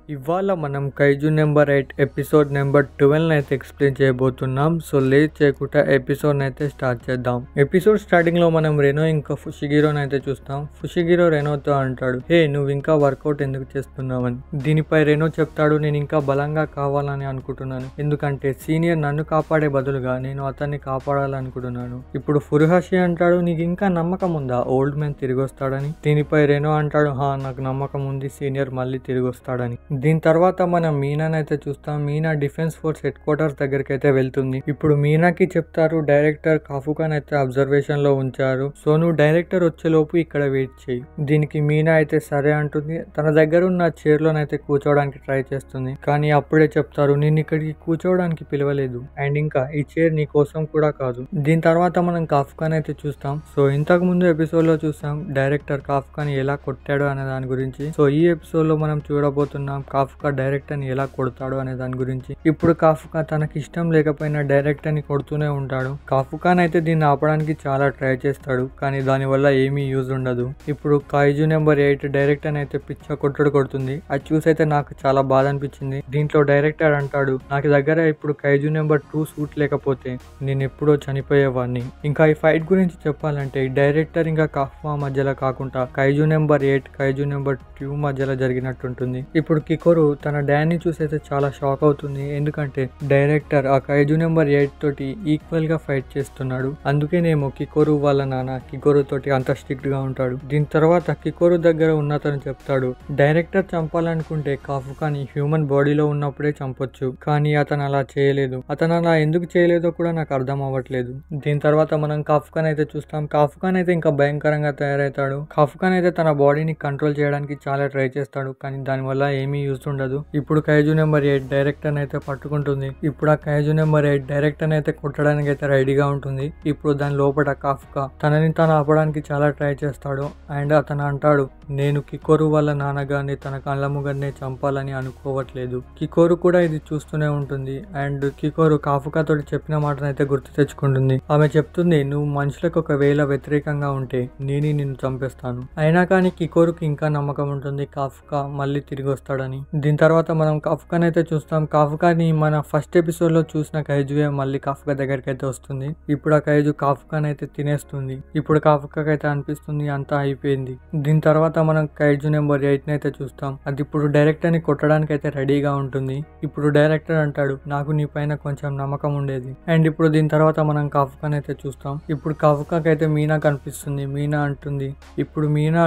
ఇవాళ మనం kaiju number 8 episode number 12 అయితే ఎక్స్ప్లెయిన్ చేయబోతున్నాం. సో లేట్ చేయకుండా ఎపిసోడ్ అయితే స్టార్ట్ చేద్దాం. ఎపిసోడ్ స్టార్టింగ్ లో మనం రెనో ఇంకా ఫుషిగిరోని అయితే చూస్తాం. ఫుషిగిరో రెనోతో అంటాడు, హే నువ్వు ఇంకా వర్కౌట్ ఎందుకు చేస్తున్నావని. దీనిపై రెనో చెప్తాడు, నేను ఇంకా బలంగా కావాలని అనుకుంటున్నాను, ఎందుకంటే సీనియర్ నన్ను కాపాడే బదులుగా నేను అతన్ని కాపాడాలనుకుంటున్నాను. ఇప్పుడు ఫురుహాషి అంటాడు, నీకు ఇంకా నమ్మకం ఉందా ఓల్డ్ మ్యాన్ తిరిగి వస్తాడని. దీనిపై రెనో అంటాడు, హా నాకు నమ్మకం ఉంది, సీనియర్ మళ్ళీ తిరిగి వస్తాడని. దీని తర్వాత మనం మీనాని అయితే చూస్తాం. Meena defence force head quarters దగ్గరికి అయితే వెళ్తుంది. ఇప్పుడు మీనాకి చెప్తారు, డైరెక్టర్ కాఫుకాన్ అయితే అబ్జర్వేషన్ లో ఉంచారు, సో నువ్వు డైరెక్టర్ వచ్చేలోపు ఇక్కడ వెయిట్ చేయి. దీనికి మీనా అయితే సరే అంటుంది. తన దగ్గర ఉన్న చైర్ లోనైతే కూర్చోవడానికి ట్రై చేస్తుంది, కానీ అప్పుడే చెప్తారు, నేను ఇక్కడికి కూర్చోవడానికి పిలవలేదు, అండ్ ఇంకా ఈ చైర్ నీ కోసం కూడా కాదు. దీని తర్వాత మనం కాఫుకాన్ అయితే చూస్తాం. సో ఇంతకు ముందు ఎపిసోడ్ లో చూస్తాం డైరెక్టర్ కాఫుకాన్ ఎలా కొట్టాడు అనే దాని గురించి. సో ఈ ఎపిసోడ్ లో మనం చూడబోతున్నాం కాఫ్కా డైరెక్టర్ ని ఎలా కొడతాడు అనే దాని గురించి. ఇప్పుడు కాఫ్కా తనకి ఇష్టం లేకపోయినా డైరెక్టర్ ని కొడుతూనే ఉంటాడు. కాఫ్కాన్ అయితే దీన్ని ఆపడానికి చాలా ట్రై చేస్తాడు, కానీ దాని వల్ల ఏమీ యూజ్ ఉండదు. ఇప్పుడు కైజు నెంబర్ 8 డైరెక్టర్ అయితే పిచ్చ కొడుతుంది. అది చూసైతే నాకు చాలా బాధ అనిపించింది. దీంట్లో డైరెక్టర్ అంటాడు, నాకు దగ్గర ఇప్పుడు కైజు నెంబర్ 2 సూట్ లేకపోతే నేను ఎప్పుడో చనిపోయేవాడిని. ఇంకా ఈ ఫైట్ గురించి చెప్పాలంటే డైరెక్టర్ ఇంకా కాఫ్కా మధ్యలో కాకుండా కైజు నెంబర్ 8 కైజు నెంబర్ 2 మధ్యలో జరిగినట్టుంటుంది. ఇప్పుడు కికోరు తన డాన్ని చూసైతే చాలా షాక్ అవుతుంది, ఎందుకంటే డైరెక్టర్ ఆ కైజు నెంబర్ 8 తోటి ఈక్వల్ గా ఫైట్ చేస్తున్నాడు. అందుకేనేమో కికోరు వాళ్ళ నాన్న కికోరు తోటి అంత స్ట్రిక్ట్ గా ఉంటాడు. దీని తర్వాత కికోరు దగ్గర ఉన్నతను చెప్తాడు, డైరెక్టర్ చంపాలనుకుంటే కాఫుకాని హ్యూమన్ బాడీలో ఉన్నప్పుడే చంపొచ్చు, కానీ అతను అలా చేయలేదు. అతను అలా ఎందుకు చేయలేదో కూడా నాకు అర్థం అవ్వట్లేదు. దీని తర్వాత మనం కాఫుకాన్ అయితే చూస్తాం. కాఫుకాన్ అయితే ఇంకా భయంకరంగా తయారవుతాడు. కాఫుకాన్ అయితే తన బాడీని కంట్రోల్ చేయడానికి చాలా ట్రై చేస్తాడు, కానీ దానివల్ల ఏమీ యూజ్ ఉండదు. ఇప్పుడు కైజు నెంబర్ 8 డైరెక్టర్ అయితే పట్టుకుంటుంది. ఇప్పుడు ఆ కైజు నెంబర్ 8 డైరెక్టర్ అయితే కొట్టడానికి అయితే రెడీగా ఉంటుంది. ఇప్పుడు దాని లోపల కాఫ్కా తనని తాను ఆపడానికి చాలా ట్రై చేస్తాడు, అండ్ అతను అంటాడు, నేను కికోరు వాళ్ళ నాన్నగారిని తన కళ్ళ ముంగనే చంపాలని అనుకోవట్లేదు. కికోరు కూడా ఇది చూస్తూనే ఉంటుంది, అండ్ కికోరు కాఫ్కా తోటి చెప్పిన మాటనైతే గుర్తు తెచ్చుకుంటుంది. ఆమె చెప్తుంది, నువ్వు మనుషులకు ఒకవేళ వ్యతిరేకంగా ఉంటే నిన్ను చంపేస్తాను. అయినా కానీ కికోరుకి ఇంకా నమ్మకం ఉంటుంది కాఫ్కా మళ్ళీ తిరిగి వస్తాడని. దీని తర్వాత మనం కాఫ్కాని అయితే చూస్తాం. కాఫ్కాని మన ఫస్ట్ ఎపిసోడ్ లో చూసిన కైజుయే మళ్ళీ కాఫ్కా దగ్గరికి అయితే వస్తుంది. ఇప్పుడు ఆ కైజు కాఫ్కాని అయితే తినేస్తుంది. ఇప్పుడు కాఫ్కాకి అయితే అనిపిస్తుంది అంతా అయిపోయింది. దీని తర్వాత మనం కైజు నెంబర్ 8 అయితే చూస్తాం. అది ఇప్పుడు డైరెక్టర్ ని కొట్టడానికి అయితే రెడీగా ఉంటుంది. ఇప్పుడు డైరెక్టర్ అంటాడు, నాకు నీ పైన కొంచెం నమ్మకం ఉండేది. అండ్ ఇప్పుడు దీని తర్వాత మనం కాఫ్కాని అయితే చూస్తాం. ఇప్పుడు కాఫ్కాకి అయితే మీనా కనిపిస్తుంది. మీనా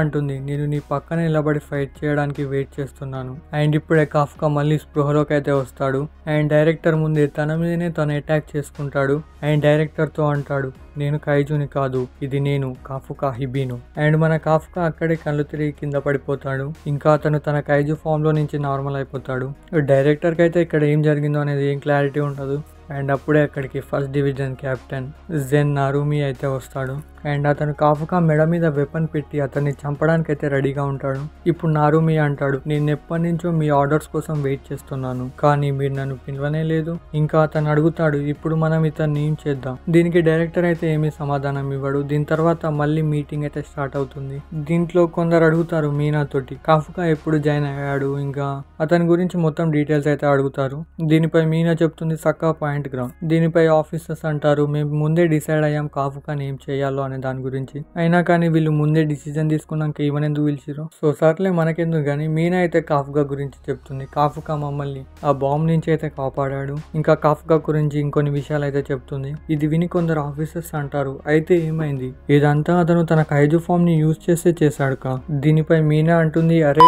అంటుంది, నేను నీ పక్కన నిలబడి ఫైట్ చేయడానికి వెయిట్ చేస్తున్నాను. అండ్ ఇప్పుడే కాఫ్కా మళ్ళీ స్పృహలోకి అయితే వస్తాడు, అండ్ డైరెక్టర్ ముందే తన మీదనే తను అటాక్ చేసుకుంటాడు. అండ్ డైరెక్టర్ తో అంటాడు, నేను కైజుని కాదు, ఇది నేను కాఫుకా హిబిను. అండ్ మన కాఫ్కా అక్కడే కళ్ళు తిరిగి కింద పడిపోతాడు. ఇంకా అతను తన కైజు ఫామ్ లో నుంచి నార్మల్ అయిపోతాడు. డైరెక్టర్ కి అయితే ఇక్కడ ఏం జరిగిందో అనేది ఏం క్లారిటీ ఉండదు. అండ్ అప్పుడే అక్కడికి ఫస్ట్ డివిజన్ కెప్టెన్ జెన్ నారుమి అయితే వస్తాడు. అండ్ అతను కాఫుకా మెడ మీద వెపన్ పెట్టి అతన్ని చంపడానికి అయితే రెడీగా ఉంటాడు. ఇప్పుడు నారుమి అంటాడు, నేను ఎప్పటి నుంచో మీ ఆర్డర్స్ కోసం వెయిట్ చేస్తున్నాను, కానీ మీరు నన్ను పిలవనే లేదు. ఇంకా అతను అడుగుతాడు, ఇప్పుడు మనం ఇతన్ని ఏం చేద్దాం. దీనికి డైరెక్టర్ అయితే ఏమీ సమాధానం ఇవ్వడు. దీని తర్వాత మళ్ళీ మీటింగ్ అయితే స్టార్ట్ అవుతుంది. దీంట్లో కొందరు అడుగుతారు మీనా తోటి కాఫుకా ఎప్పుడు జాయిన్ అయ్యాడు, ఇంకా అతని గురించి మొత్తం డీటెయిల్స్ అయితే అడుగుతారు. దీనిపై మీనా చెప్తుంది, సక్కా పాయింట్ గ్రౌండ్. దీనిపై ఆఫీసర్స్ అంటారు, మేము ముందే డిసైడ్ అయ్యాం కాఫుకాని ఏం చేయాలో అనే దాని గురించి. అయినా కానీ వీళ్ళు ముందే డిసిజన్ తీసుకున్నాక ఇవనెందుకు పిలిచిరు. సో సర్లే మనకెందుకు గానీ మీనా అయితే కాఫ్కా గురించి చెప్తుంది. కాఫ్కా మమ్మల్ని ఆ బాంబ్ నుంచి అయితే కాపాడాడు. ఇంకా కాఫ్కా గురించి ఇంకొన్ని విషయాలు అయితే చెప్తుంది. ఇది విని కొందరు ఆఫీసర్స్ అంటారు, అయితే ఏమైంది, ఇదంతా అతను తన కైజు ఫామ్ ని యూజ్ చేస్తే చేశాడు కా. దీనిపై మీనా అంటుంది, అరే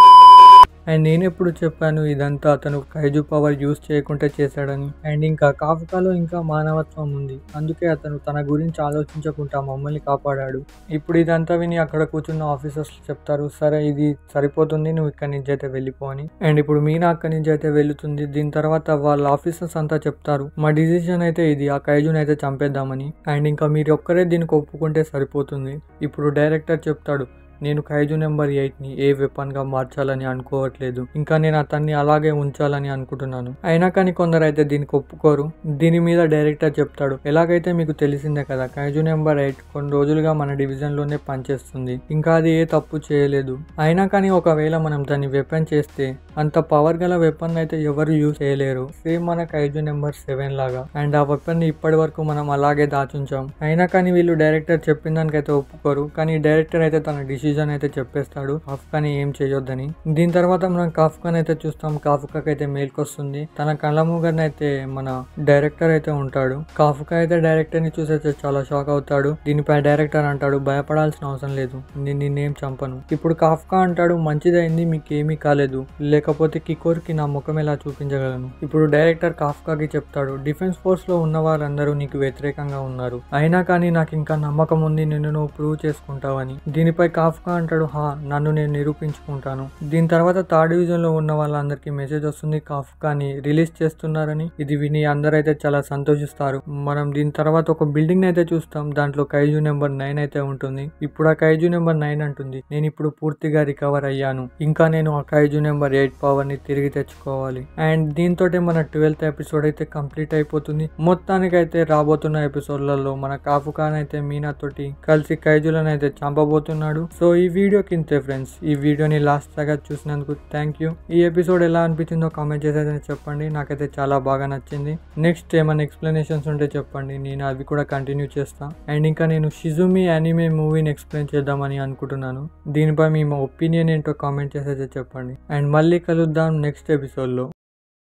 అండ్ నేను ఎప్పుడు చెప్పాను ఇదంతా అతను కైజు పవర్ యూజ్ చేయకుండా చేశాడని. అండ్ ఇంకా కాఫ్కాలో ఇంకా మానవత్వం ఉంది, అందుకే అతను తన గురించి ఆలోచించకుండా మమ్మల్ని కాపాడాడు. ఇప్పుడు ఇదంతా విని అక్కడ కూర్చున్న ఆఫీసర్స్ చెప్తారు, సరే ఇది సరిపోతుంది, నువ్వు ఇక్కడి నుంచి అయితే వెళ్ళిపో అని. అండ్ ఇప్పుడు మీనా అక్కడి నుంచి అయితే వెళ్తుంది. దీని తర్వాత వాళ్ళ ఆఫీసర్స్ అంతా చెప్తారు, మా డిసిజన్ అయితే ఇది, ఆ కైజుని అయితే చంపేద్దామని. అండ్ ఇంకా మీరు ఒక్కరే దీనికి ఒప్పుకుంటే సరిపోతుంది. ఇప్పుడు డైరెక్టర్ చెప్తాడు, నేను కైజు నెంబర్ 8ని ఏ వెపన్ గా మార్చాలని అనుకోవట్లేదు, ఇంకా నేను అతన్ని అలాగే ఉంచాలని అనుకుంటున్నాను. అయినా కానీ కొందరు అయితే దీనికి ఒప్పుకోరు. దీని మీద డైరెక్టర్ చెప్తాడు, ఎలాగైతే మీకు తెలిసిందే కదా, కైజు నెంబర్ 8 కొన్ని రోజులుగా మన డివిజన్ లోనే పనిచేస్తుంది, ఇంకా అది ఏ తప్పు చేయలేదు. అయినా కానీ ఒకవేళ మనం దాన్ని వెపన్ చేస్తే అంత పవర్ గల వెపన్ అయితే ఎవరు యూజ్ చేయలేరు, సేమ్ మన కైజు నెంబర్ 7 లాగా. అండ్ ఆ వెపన్ ని ఇప్పటి వరకు మనం అలాగే దాచుంచాం. అయినా కానీ వీళ్ళు డైరెక్టర్ చెప్పిన దానికైతే ఒప్పుకోరు. కానీ డైరెక్టర్ అయితే తన డిసిజన్ అయితే చెప్పేస్తాడు, కాఫ్కాని ఏం చేయొద్దని. దీని తర్వాత మనం కాఫ్కాని అయితే చూస్తాం. కాఫ్కాకి అయితే మేల్కొస్తుంది. తన కళ్ళ ముంగరన అయితే మన డైరెక్టర్ అయితే ఉంటాడు. కాఫ్కా అయితే డైరెక్టర్ ని చూసైతే చాలా షాక్ అవుతాడు. దీనిపై డైరెక్టర్ అంటాడు, భయపడాల్సిన అవసరం లేదు, నేను నిన్నేం చంపను. ఇప్పుడు కాఫ్కా అంటాడు, మంచిదైంది, మీకేమీ కాలేదు, లేకపోతే కికోర్కి నా ముఖం ఎలా చూపించగలను. ఇప్పుడు డైరెక్టర్ కాఫ్కాకి చెప్తాడు, డిఫెన్స్ ఫోర్స్ లో ఉన్న వారందరూ నీకు వ్యతిరేకంగా ఉన్నారు, అయినా కానీ నాకు ఇంకా నమ్మకం ఉంది నిన్ను నువ్వు ప్రూవ్ చేసుకుంటావని. దీనిపై కాఫ్కా అంటాడు, హా, నన్ను నేను నిరూపించుకుంటాను. దీని తర్వాత థర్డ్ డివిజన్ లో ఉన్న వాళ్ళందరికీ మెసేజ్ వస్తుంది, కాఫ్కాని రిలీజ్ చేస్తున్నారని. ఇది విని అందరైతే చాలా సంతోషిస్తారు. మనం దీని తర్వాత ఒక బిల్డింగ్ అయితే చూస్తాం. దాంట్లో కైజు నెంబర్ 9 అయితే ఉంటుంది. ఇప్పుడు ఆ కైజు నెంబర్ 9 అంటుంది, నేను ఇప్పుడు పూర్తిగా రికవర్ అయ్యాను, ఇంకా నేను ఆ కైజు నెంబర్ 8 పవర్ ని తిరిగి తెచ్చుకోవాలి. అండ్ దీంతో మన 12th ఎపిసోడ్ అయితే కంప్లీట్ అయిపోతుంది. మొత్తానికైతే రాబోతున్న ఎపిసోడ్లలో మన కాఫ్కా అయితే మీనా తోటి కలిసి కైజులను అయితే చంపబోతున్నాడు. సో ఈ వీడియోకి ఇంతే ఫ్రెండ్స్. ఈ వీడియోని లాస్ట్ దాకా చూసినందుకు థ్యాంక్ యూ. ఈ ఎపిసోడ్ ఎలా అనిపించిందో కామెంట్ చేసి చెప్పండి. నాకైతే చాలా బాగా నచ్చింది. నెక్స్ట్ ఏమైనా ఎక్స్ప్లెనేషన్స్ ఉంటే చెప్పండి, నేను అవి కూడా కంటిన్యూ చేస్తాను. అండ్ ఇంకా నేను షిజుమి యానిమే మూవీని ఎక్స్ప్లెయిన్ చేద్దామని అనుకుంటున్నాను. దీనిపై మీ ఒపీనియన్ ఏంటో కామెంట్ చేసి చెప్పండి. అండ్ మళ్ళీ కలుద్దాం నెక్స్ట్ ఎపిసోడ్లో.